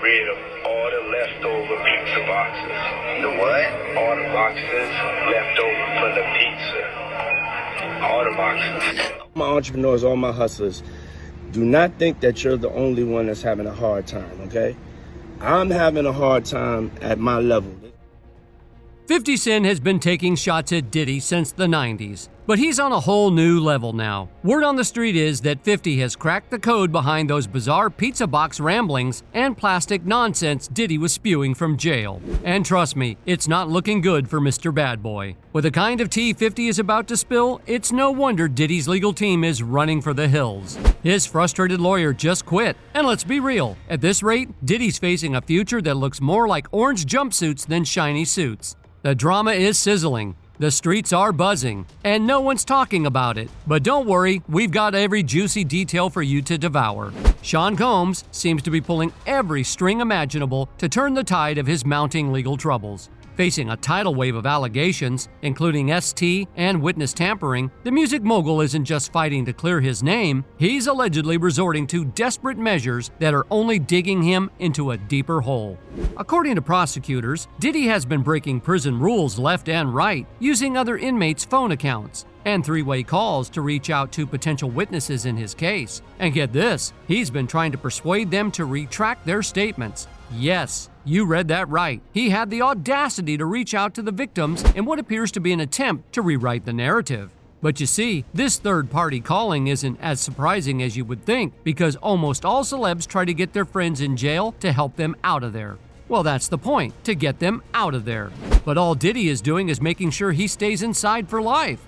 rid of all the leftover pizza boxes. The what? All the boxes left over from the pizza. All the boxes. My entrepreneurs, all my hustlers, do not think that you're the only one that's having a hard time, okay? I'm having a hard time at my level. 50 Cent has been taking shots at Diddy since the 90s, but he's on a whole new level now. Word on the street is that 50 has cracked the code behind those bizarre pizza box ramblings and plastic nonsense Diddy was spewing from jail. And trust me, it's not looking good for Mr. Bad Boy. With the kind of tea 50 is about to spill, it's no wonder Diddy's legal team is running for the hills. His frustrated lawyer just quit, and let's be real, at this rate, Diddy's facing a future that looks more like orange jumpsuits than shiny suits. The drama is sizzling, the streets are buzzing, and no one's talking about it. But don't worry, we've got every juicy detail for you to devour. Sean Combs seems to be pulling every string imaginable to turn the tide of his mounting legal troubles. Facing a tidal wave of allegations, including ST and witness tampering, the music mogul isn't just fighting to clear his name, he's allegedly resorting to desperate measures that are only digging him into a deeper hole. According to prosecutors, Diddy has been breaking prison rules left and right, using other inmates' phone accounts and three-way calls to reach out to potential witnesses in his case. And get this, he's been trying to persuade them to retract their statements. Yes, you read that right. He had the audacity to reach out to the victims in what appears to be an attempt to rewrite the narrative. But you see, this third-party calling isn't as surprising as you would think, because almost all celebs try to get their friends in jail to help them out of there. Well, that's the point, to get them out of there. But all Diddy is doing is making sure he stays inside for life.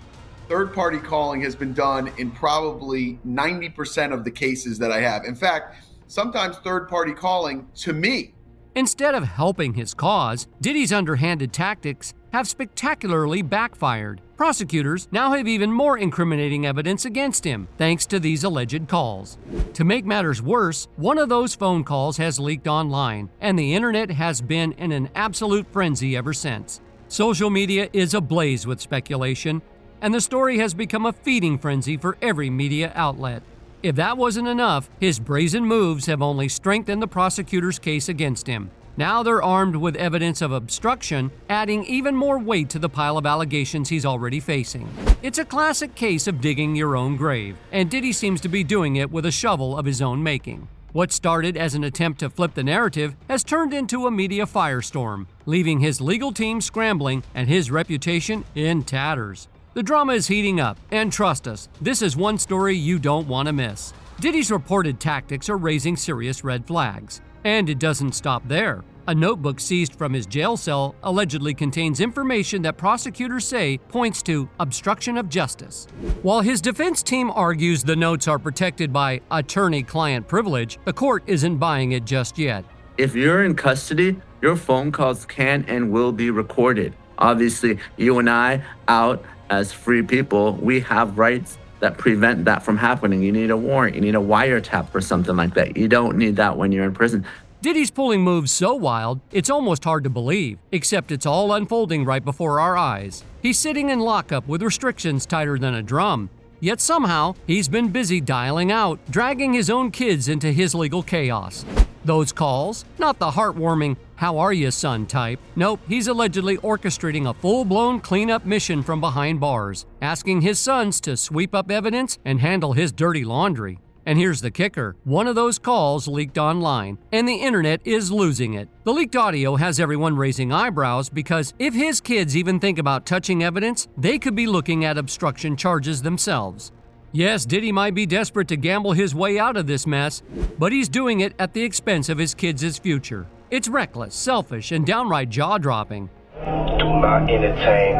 Third-party calling has been done in probably 90% of the cases that I have. In fact, sometimes third-party calling to me. Instead of helping his cause, Diddy's underhanded tactics have spectacularly backfired. Prosecutors now have even more incriminating evidence against him, thanks to these alleged calls. To make matters worse, one of those phone calls has leaked online, and the internet has been in an absolute frenzy ever since. Social media is ablaze with speculation, and the story has become a feeding frenzy for every media outlet. If that wasn't enough, his brazen moves have only strengthened the prosecutor's case against him. Now they're armed with evidence of obstruction, adding even more weight to the pile of allegations he's already facing. It's a classic case of digging your own grave, and Diddy seems to be doing it with a shovel of his own making. What started as an attempt to flip the narrative has turned into a media firestorm, leaving his legal team scrambling and his reputation in tatters. The drama is heating up, and trust us, this is one story you don't want to miss. Diddy's reported tactics are raising serious red flags. And it doesn't stop there. A notebook seized from his jail cell allegedly contains information that prosecutors say points to obstruction of justice. While his defense team argues the notes are protected by attorney-client privilege, the court isn't buying it just yet. If you're in custody, your phone calls can and will be recorded. Obviously, you and I, out as free people, we have rights that prevent that from happening. You need a warrant, you need a wiretap or something like that. You don't need that when you're in prison. Diddy's pulling moves so wild, it's almost hard to believe, except it's all unfolding right before our eyes. He's sitting in lockup with restrictions tighter than a drum. Yet somehow, he's been busy dialing out, dragging his own kids into his legal chaos. Those calls, not the heartwarming, "How are you, son?" type. Nope, he's allegedly orchestrating a full-blown cleanup mission from behind bars, asking his sons to sweep up evidence and handle his dirty laundry. And here's the kicker. One of those calls leaked online, and the internet is losing it. The leaked audio has everyone raising eyebrows because if his kids even think about touching evidence, they could be looking at obstruction charges themselves. Yes, Diddy might be desperate to gamble his way out of this mess, but he's doing it at the expense of his kids' future. It's reckless, selfish, and downright jaw-dropping. Do not entertain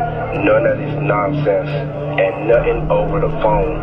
none of this nonsense and nothing over the phone.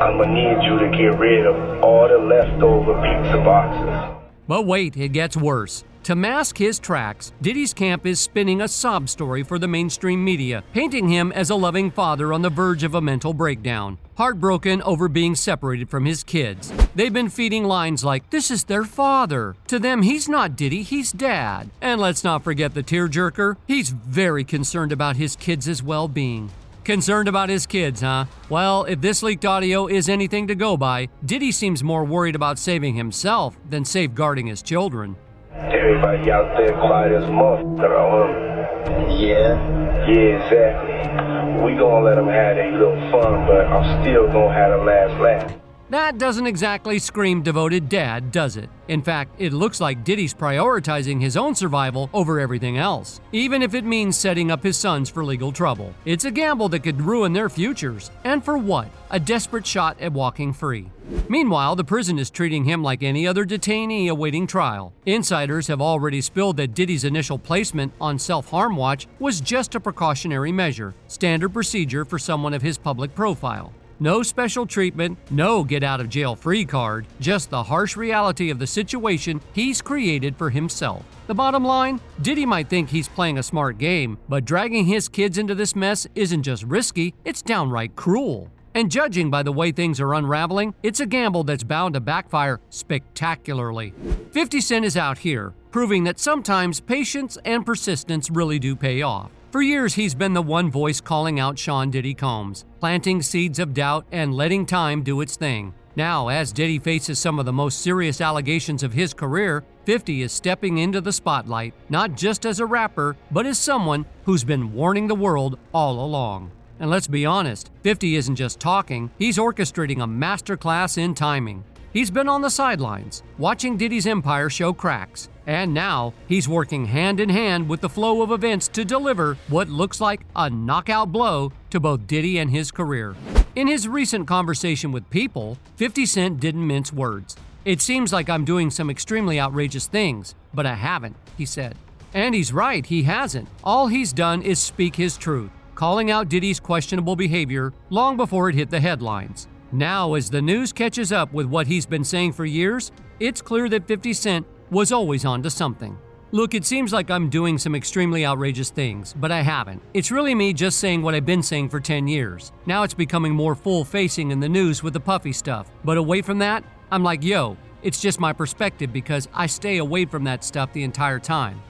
I'm gonna need you to get rid of all the leftover pizza boxes. But wait, it gets worse. To mask his tracks, Diddy's camp is spinning a sob story for the mainstream media, painting him as a loving father on the verge of a mental breakdown, heartbroken over being separated from his kids. They've been feeding lines like, "This is their father." To them, he's not Diddy, he's dad. And let's not forget the tearjerker. He's very concerned about his kids' well-being. Concerned about his kids, huh? Well, if this leaked audio is anything to go by, Diddy seems more worried about saving himself than safeguarding his children. Everybody out there quiet as a motherfucker on him. Yeah, exactly. We gonna let them have their little fun, but I'm still gonna have the last laugh. That doesn't exactly scream devoted dad, does it? In fact, it looks like Diddy's prioritizing his own survival over everything else, even if it means setting up his sons for legal trouble. It's a gamble that could ruin their futures. And for what? A desperate shot at walking free. Meanwhile, the prison is treating him like any other detainee awaiting trial. Insiders have already spilled that Diddy's initial placement on self-harm watch was just a precautionary measure, standard procedure for someone of his public profile. No special treatment, no get-out-of-jail-free card, just the harsh reality of the situation he's created for himself. The bottom line? Diddy might think he's playing a smart game, but dragging his kids into this mess isn't just risky, it's downright cruel. And judging by the way things are unraveling, it's a gamble that's bound to backfire spectacularly. 50 Cent is out here, proving that sometimes patience and persistence really do pay off. For years, he's been the one voice calling out Sean Diddy Combs, planting seeds of doubt and letting time do its thing. Now, as Diddy faces some of the most serious allegations of his career, 50 is stepping into the spotlight, not just as a rapper, but as someone who's been warning the world all along. And let's be honest, 50 isn't just talking, he's orchestrating a masterclass in timing. He's been on the sidelines, watching Diddy's empire show cracks, and now he's working hand in hand with the flow of events to deliver what looks like a knockout blow to both Diddy and his career. In his recent conversation with People, 50 Cent didn't mince words. "It seems like I'm doing some extremely outrageous things, but I haven't," he said. And he's right, he hasn't. All he's done is speak his truth, calling out Diddy's questionable behavior long before it hit the headlines. Now, as the news catches up with what he's been saying for years, it's clear that 50 Cent was always onto something. "Look, it seems like I'm doing some extremely outrageous things, but I haven't. It's really me just saying what I've been saying for 10 years. Now it's becoming more full-facing in the news with the puffy stuff. But away from that, I'm like, yo, it's just my perspective because I stay away from that stuff the entire time."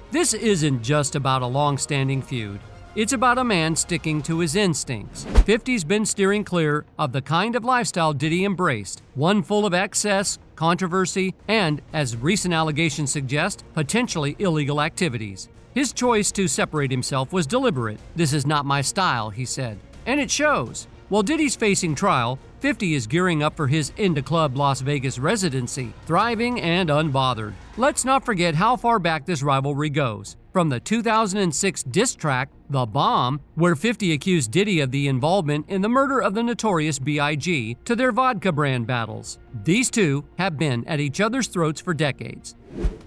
This isn't just about a long-standing feud. It's about a man sticking to his instincts. 50's been steering clear of the kind of lifestyle Diddy embraced, one full of excess, controversy, and, as recent allegations suggest, potentially illegal activities. His choice to separate himself was deliberate. "This is not my style," he said. And it shows. While Diddy's facing trial, 50 is gearing up for his Into Club Las Vegas residency, thriving and unbothered. Let's not forget how far back this rivalry goes. From the 2006 diss track, The Bomb, where 50 accused Diddy of the involvement in the murder of the notorious B.I.G., to their vodka brand battles. These two have been at each other's throats for decades.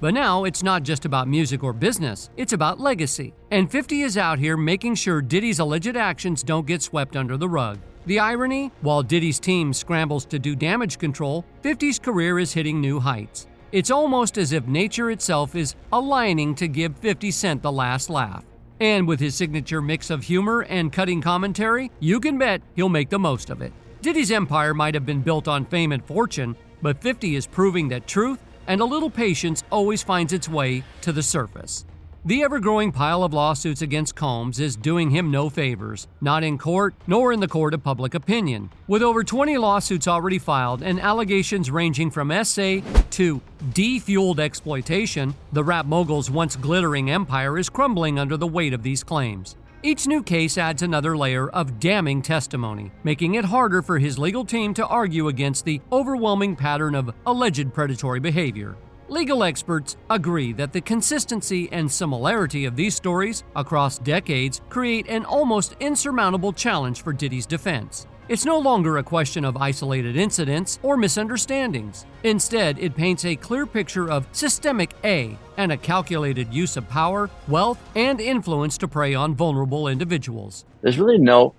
But now it's not just about music or business, it's about legacy. And 50 is out here making sure Diddy's alleged actions don't get swept under the rug. The irony? While Diddy's team scrambles to do damage control, 50's career is hitting new heights. It's almost as if nature itself is aligning to give 50 Cent the last laugh. And with his signature mix of humor and cutting commentary, you can bet he'll make the most of it. Diddy's empire might have been built on fame and fortune, but 50 is proving that truth and a little patience always finds its way to the surface. The ever-growing pile of lawsuits against Combs is doing him no favors, not in court nor in the court of public opinion. With over 20 lawsuits already filed and allegations ranging from SA to de-fueled exploitation, the rap mogul's once glittering empire is crumbling under the weight of these claims. Each new case adds another layer of damning testimony, making it harder for his legal team to argue against the overwhelming pattern of alleged predatory behavior. Legal experts agree that the consistency and similarity of these stories across decades create an almost insurmountable challenge for Diddy's defense. It's no longer a question of isolated incidents or misunderstandings. Instead, it paints a clear picture of systemic A and a calculated use of power, wealth, and influence to prey on vulnerable individuals. There's really no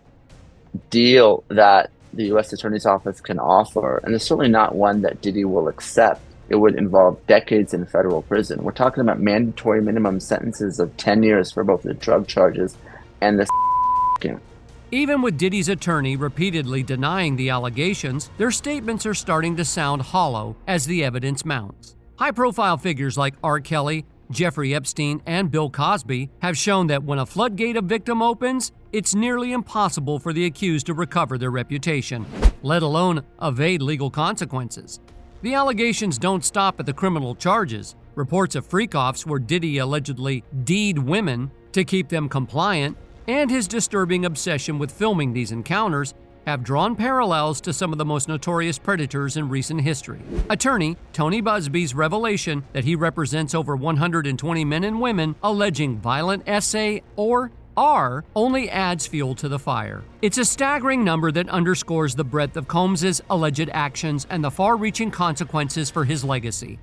deal that the U.S. Attorney's Office can offer, and it's certainly not one that Diddy will accept. It would involve decades in federal prison. We're talking about mandatory minimum sentences of 10 years for both the drug charges and the Even with Diddy's attorney repeatedly denying the allegations, their statements are starting to sound hollow as the evidence mounts. High-profile figures like R. Kelly, Jeffrey Epstein, and Bill Cosby have shown that when a floodgate of victim opens, it's nearly impossible for the accused to recover their reputation, let alone evade legal consequences. The allegations don't stop at the criminal charges. reports of freak-offs where Diddy allegedly D'd women to keep them compliant, and his disturbing obsession with filming these encounters have drawn parallels to some of the most notorious predators in recent history. Attorney Tony Busby's revelation that he represents over 120 men and women alleging violent SA or R only adds fuel to the fire. It's a staggering number that underscores the breadth of Combs's alleged actions and the far-reaching consequences for his legacy.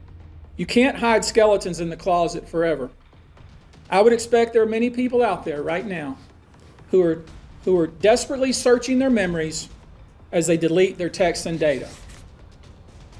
You can't hide skeletons in the closet forever. I would expect there are many people out there right now who are desperately searching their memories as they delete their texts and data.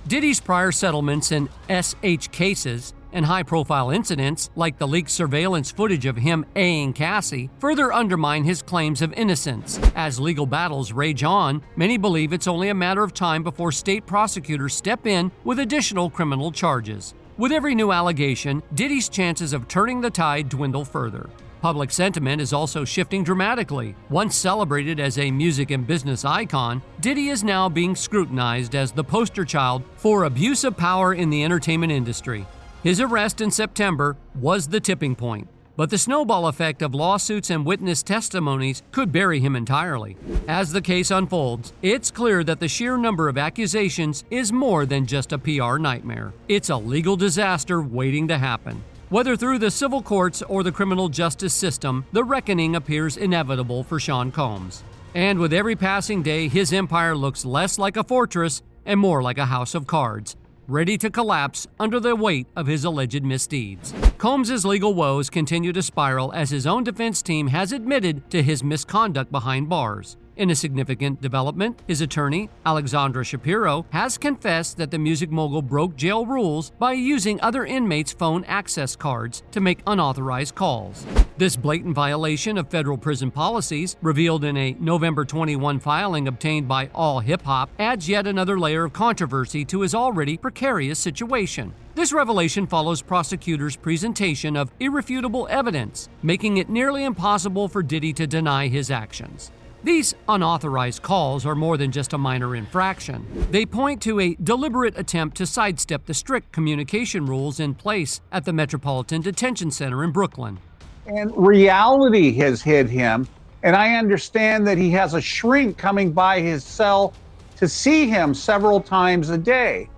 Diddy's prior settlements in SH cases and high-profile incidents, like the leaked surveillance footage of him A-ing Cassie, further undermine his claims of innocence. As legal battles rage on, many believe it's only a matter of time before state prosecutors step in with additional criminal charges. With every new allegation, Diddy's chances of turning the tide dwindle further. Public sentiment is also shifting dramatically. Once celebrated as a music and business icon, Diddy is now being scrutinized as the poster child for abuse of power in the entertainment industry. His arrest in September was the tipping point, but the snowball effect of lawsuits and witness testimonies could bury him entirely. As the case unfolds, it's clear that the sheer number of accusations is more than just a PR nightmare. It's a legal disaster waiting to happen. Whether through the civil courts or the criminal justice system, the reckoning appears inevitable for Sean Combs. And with every passing day, his empire looks less like a fortress and more like a house of cards, ready to collapse under the weight of his alleged misdeeds. Combs' legal woes continue to spiral as his own defense team has admitted to his misconduct behind bars. In a significant development, his attorney, Alexandra Shapiro, has confessed that the music mogul broke jail rules by using other inmates' phone access cards to make unauthorized calls. This blatant violation of federal prison policies, revealed in a November 21 filing obtained by All Hip Hop, adds yet another layer of controversy to his already precarious situation. This revelation follows prosecutors' presentation of irrefutable evidence, making it nearly impossible for Diddy to deny his actions. These unauthorized calls are more than just a minor infraction. They point to a deliberate attempt to sidestep the strict communication rules in place at the Metropolitan Detention Center in Brooklyn. And reality has hit him, and I understand that he has a shrink coming by his cell to see him several times a day.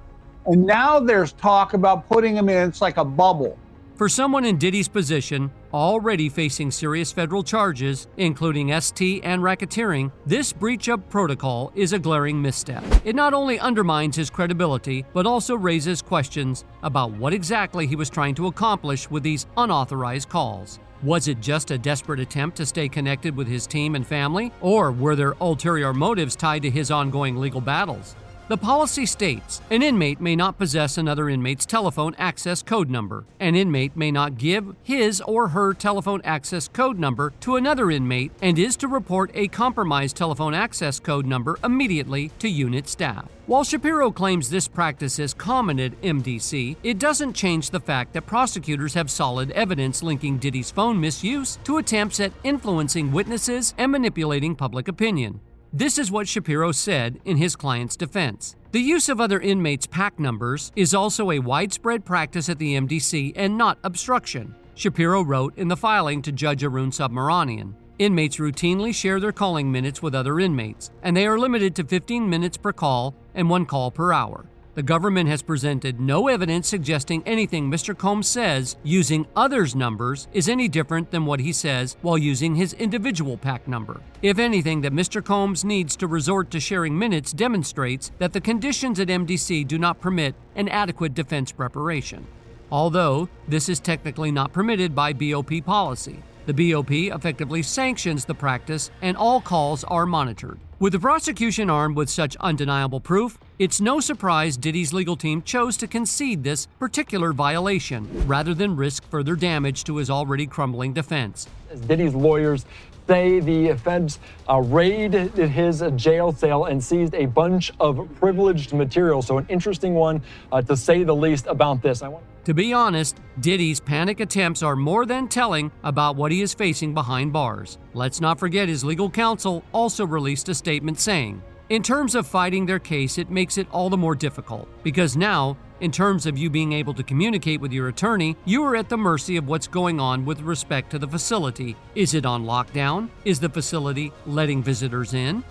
And now there's talk about putting him in, it's like a bubble. For someone in Diddy's position, already facing serious federal charges, including ST and racketeering, this breach of protocol is a glaring misstep. It not only undermines his credibility, but also raises questions about what exactly he was trying to accomplish with these unauthorized calls. Was it just a desperate attempt to stay connected with his team and family, or were there ulterior motives tied to his ongoing legal battles? The policy states, an inmate may not possess another inmate's telephone access code number. An inmate may not give his or her telephone access code number to another inmate and is to report a compromised telephone access code number immediately to unit staff. While Shapiro claims this practice is common at MDC, it doesn't change the fact that prosecutors have solid evidence linking Diddy's phone misuse to attempts at influencing witnesses and manipulating public opinion. This is what Shapiro said in his client's defense. The use of other inmates' PAC numbers is also a widespread practice at the MDC and not obstruction, Shapiro wrote in the filing to Judge Arun Subramanian. Inmates routinely share their calling minutes with other inmates, and they are limited to 15 minutes per call and 1 call per hour. The government has presented no evidence suggesting anything Mr. Combs says using others' numbers is any different than what he says while using his individual PAC number. If anything, that Mr. Combs needs to resort to sharing minutes demonstrates that the conditions at MDC do not permit an adequate defense preparation. Although this is technically not permitted by BOP policy. The BOP effectively sanctions the practice, and all calls are monitored. With the prosecution armed with such undeniable proof, it's no surprise Diddy's legal team chose to concede this particular violation, rather than risk further damage to his already crumbling defense. As Diddy's lawyers say, the feds raided his jail cell and seized a bunch of privileged material. So an interesting one, to say the least, about this. To be honest, Diddy's panic attempts are more than telling about what he is facing behind bars. Let's not forget his legal counsel also released a statement saying, in terms of fighting their case, it makes it all the more difficult, because now In terms of you being able to communicate with your attorney, you are at the mercy of what's going on with respect to the facility. Is it on lockdown? Is the facility letting visitors in?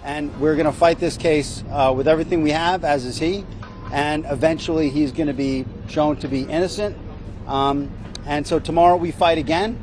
And we're going to fight this case with everything we have, as is he. And eventually he's going to be shown to be innocent. And so tomorrow we fight again,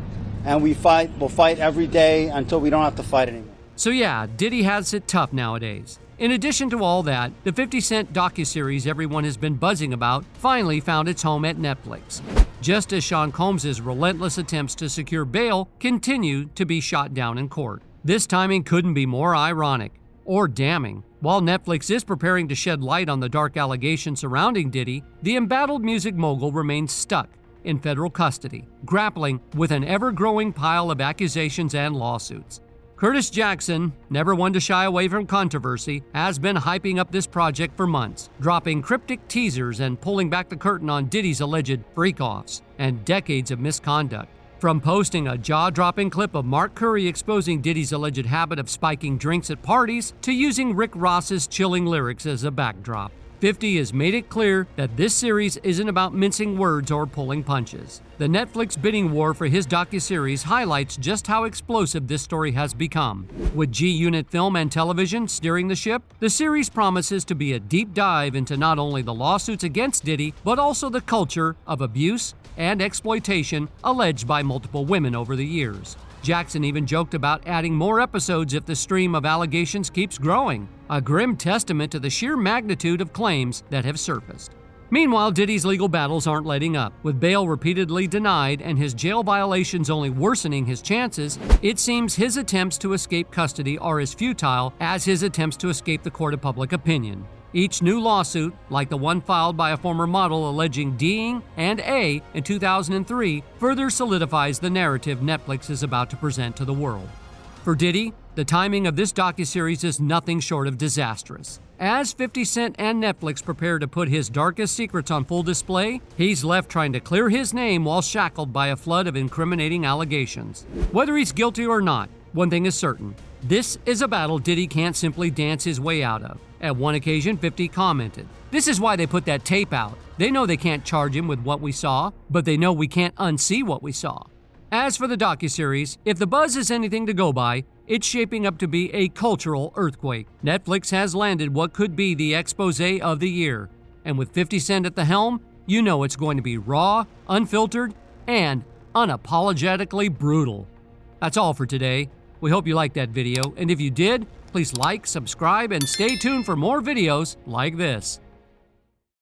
and we'll fight every day until we don't have to fight anymore. So yeah, Diddy has it tough nowadays. In addition to all that, the 50 Cent docuseries everyone has been buzzing about finally found its home at Netflix. Just as Sean Combs' relentless attempts to secure bail continue to be shot down in court. This timing couldn't be more ironic or damning. While Netflix is preparing to shed light on the dark allegations surrounding Diddy, the embattled music mogul remains stuck in federal custody, grappling with an ever-growing pile of accusations and lawsuits. Curtis Jackson, never one to shy away from controversy, has been hyping up this project for months, dropping cryptic teasers and pulling back the curtain on Diddy's alleged freak-offs and decades of misconduct. From posting a jaw-dropping clip of Mark Curry exposing Diddy's alleged habit of spiking drinks at parties to using Rick Ross's chilling lyrics as a backdrop. 50 has made it clear that this series isn't about mincing words or pulling punches. The Netflix bidding war for his docuseries highlights just how explosive this story has become. With G-Unit Film and Television steering the ship, the series promises to be a deep dive into not only the lawsuits against Diddy, but also the culture of abuse and exploitation alleged by multiple women over the years. Jackson even joked about adding more episodes if the stream of allegations keeps growing, a grim testament to the sheer magnitude of claims that have surfaced. Meanwhile, Diddy's legal battles aren't letting up. With bail repeatedly denied and his jail violations only worsening his chances, it seems his attempts to escape custody are as futile as his attempts to escape the court of public opinion. Each new lawsuit, like the one filed by a former model alleging D'ing and A in 2003, further solidifies the narrative Netflix is about to present to the world. For Diddy, the timing of this docuseries is nothing short of disastrous. As 50 Cent and Netflix prepare to put his darkest secrets on full display, he's left trying to clear his name while shackled by a flood of incriminating allegations. Whether he's guilty or not, one thing is certain. This is a battle Diddy can't simply dance his way out of. At one occasion, 50 commented, "This is why they put that tape out. They know they can't charge him with what we saw, but they know we can't unsee what we saw." As for the docuseries, if the buzz is anything to go by, it's shaping up to be a cultural earthquake. Netflix has landed what could be the expose of the year. And with 50 Cent at the helm, you know it's going to be raw, unfiltered, and unapologetically brutal. That's all for today. We hope you liked that video, and if you did, please like, subscribe, and stay tuned for more videos like this.